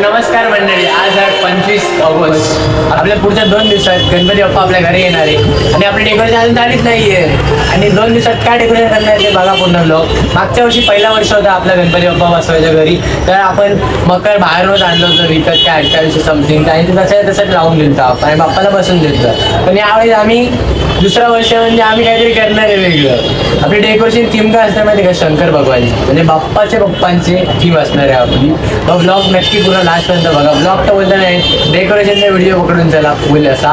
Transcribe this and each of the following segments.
नमस्कार मंडळी, आज आहे 25 ऑगस्ट. आपल्या पुढच्या 2 दिवसात गणपती बाप्पा आपल्या घरी येणार आहे आणि आपली डेकोरेशन अजून झालीच नाहीये. आणि 2 दिवसात काय डेकोरेशन करणार ते बघा पूर्ण ब्लॉग. मागच्या वर्षी पहिला वर्ष होता आपला गणपती बाप्पा बसवायच्या घरी, तर आपण मकर बाहेरूनच आणलो होतो विकत, काय 2800 समथिंग, आणि ते तसंच लावून दिलं आपण आणि बाप्पाला बसून दिलं. पण यावेळेस आम्ही दुसरा वर्ष म्हणजे आम्ही काहीतरी करणार आहे वेगळं. आपली डेकोरेशन थीम काय असणार माहिती का? शंकर भगवानची, म्हणजे बाप्पाचे पप्पांची थीम असणार आहे आपली. ब्लॉग नक्की पूर्ण लास्टपर्यंत बघा. ब्लॉग तर बोलता नाही, डेकोरेशनचा व्हिडिओ पकडून चला फुल असा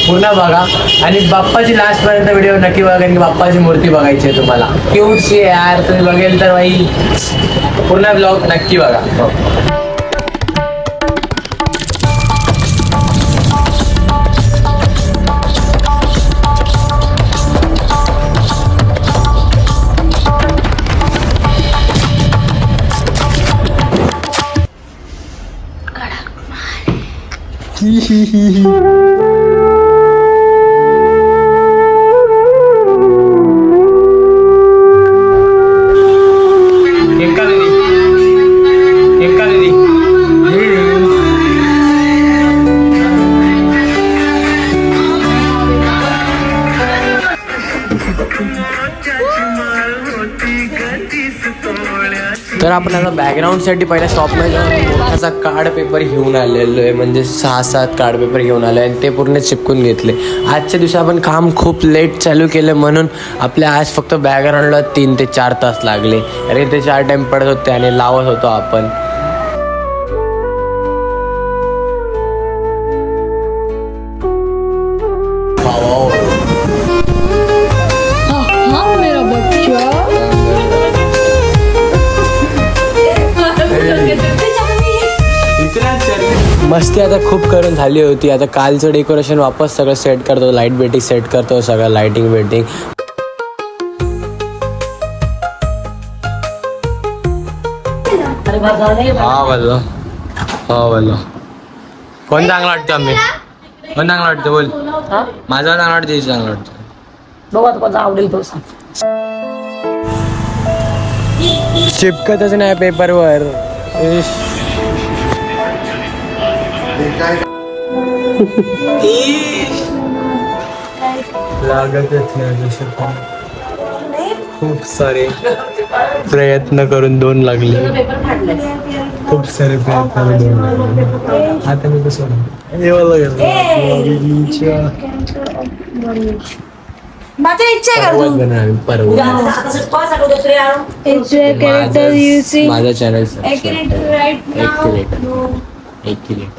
पूर्ण बघा आणि बाप्पाची लास्टपर्यंत व्हिडिओ नक्की बघा, कारण की बाप्पाची मूर्ती बघायची आहे तुम्हाला. क्यूटची आहे यार, तुम्ही बघेल तर बाई पूर्ण ब्लॉग नक्की बघा. तर आपण आता बॅकग्राऊंडसाठी पहिल्या शॉपमध्ये जाऊन मोठासा कार्ड पेपर घेऊन आलेलो आहे, म्हणजे 6-7 कार्ड पेपर घेऊन आलो आहे आणि ते पूर्ण चिपकून घेतले. आजच्या दिवशी आपण काम खूप लेट चालू केलं, म्हणून आपल्या आज फक्त बॅकग्राऊंडला 3 ते 4 तास लागले. अरे ते 4 टाइम पडत होते आणि लावत होतो आपण. मस्ती आता खूप करून झाली होती. आता कालचं डेकोरेशन वापस सगळं सेट करतो, लाईट बेटिंग सेट करतो, सगळं लाईटिंग बेटिंग. हा बोललो कोण चांगला वाटतं? आम्ही कोण चांगला वाटतं? बोल. माझा चांगला वाटतं, चांगला वाटतं. आवडेल तो चिपकतच नाही पेपरवर. लागतच नाही. खूप सारे प्रयत्न करून 2 लागले. खूप सारे प्रयत्न करून 2 लागले. आता मी कसं माझ्या इच्छा आहे माझा channel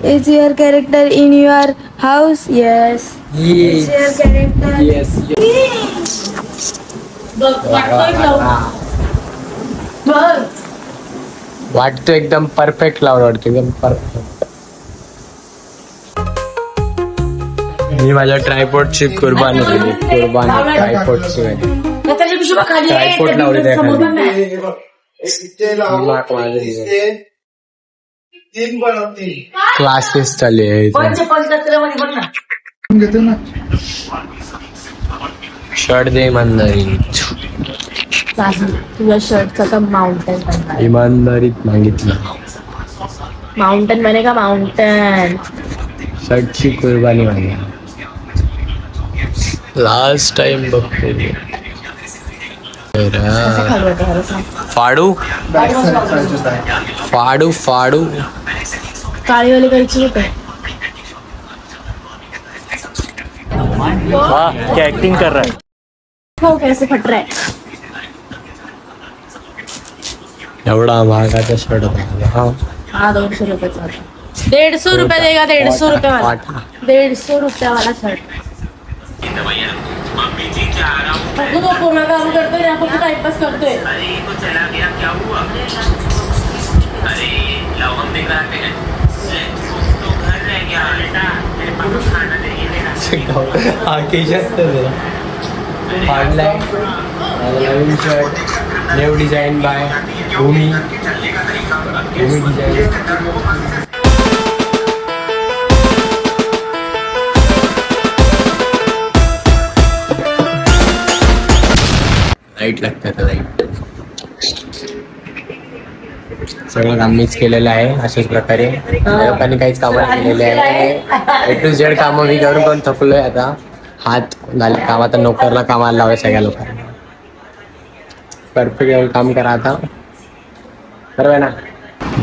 Is your character in your house? Yes. Is your character? Yes. वाटतो एकदम परफेक्ट लावून वाटतो, एकदम परफेक्ट. मी माझ्या ट्रायपॉडची कुर्बानी केली. ट्रायपॉडची ट्रायपॉड लावले क्लासेस चालू आहे. शर्ट दे इमानदारी. तुझ्या शर्टचा तर माउंटेन इमानदारीत मागितलं. माउंटेन बने का माउंटेन? शर्टची कुर्बानी मागे. लास्ट टाइम बघते. फाडू फाडू फाडू काळी वाली कैची होते. क्या एक्टिंग कर रहा है? हो, कैसे फट रहा है. एवढा महागाचा शर्ट होता. हा 200 रुपयाचा होता. 150 रुपये देगा. 150 रुपये वाला. 150 रुपये वाला शर्ट. तो पूर्ण काम करतोय, आपण टाइमपास करतोय. नवीन शर्ट, न्यू डिझाईन बाय भूमी डिझाईन. लाईट लागतात. लाईट सगळं काम मीच केलेलं आहे अशाच प्रकारे. लोकांनी काहीच कामं नाही केलेले आहे. A to Z कामं मी करून पण थकलोय आता. हात झाले काम, आता नोकरला कामाला लावाय सगळ्या लोकांना. परफेक्ट काम करा आता, बरोबर आहे ना.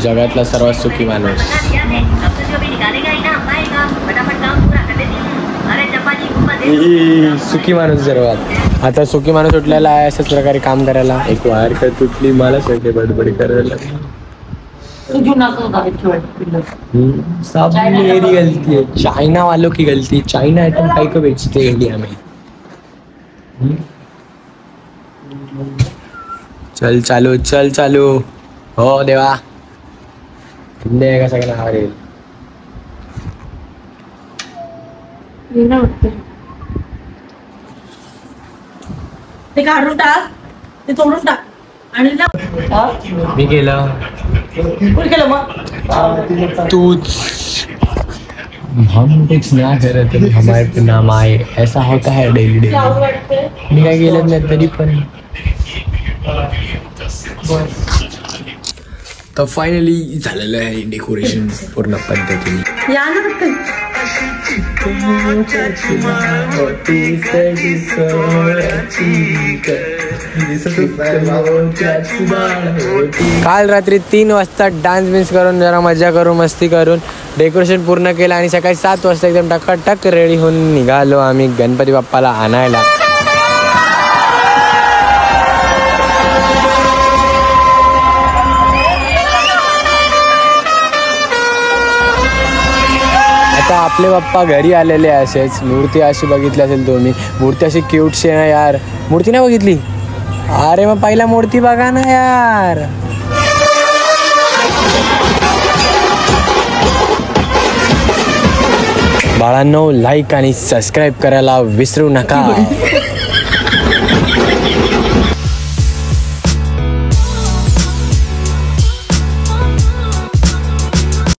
जगातला सर्वात सुखी माणूस. सुखी माणूस सर्वात. आता सुखी माणूस उठलेला आहे अशाच प्रकारे काम करायला. एक वायर का तुटली मला सगळे बडबड करायला. सब मेरी गलती है, चाइना वालों की गलती. चाइना आइटम काही को बेचते इंडिया में. चल चालू, चल चालू. हो देवा, हिंदी का सगळं नाव येईल. ते काढून टाक, ते तोडून टाक आणि ना मी केलं. कोण केलं मग? तूच. हम कुछ ना करत तरी हमारे पे नाम आए, ऐसा होता है डेली डेली. मी काय केलं नाही तरी पण. तर फायनली झालेलं आहे डेकोरेशन पूर्ण पद्धतीने. या ना पटकन. काल रात्री 3 वाजता डान्स बिन्स करून जरा मजा करून मस्ती करून डेकोरेशन पूर्ण केलं आणि सकाळी 7 वाजता एकदम टकाटक रेडी होऊन निघालो आम्ही गणपती बाप्पाला आणायला. आता आपले बाप्पा घरी आलेले असेच. मूर्ती अशी बघितली असेल तुम्ही, मूर्ती अशी क्यूटशी आहे ना यार. मूर्ती नाही बघितली? अरे मग पहिला मूर्ती बघा ना यार. बाळांनो, लाईक आणि सबस्क्राईब करायला विसरू नका.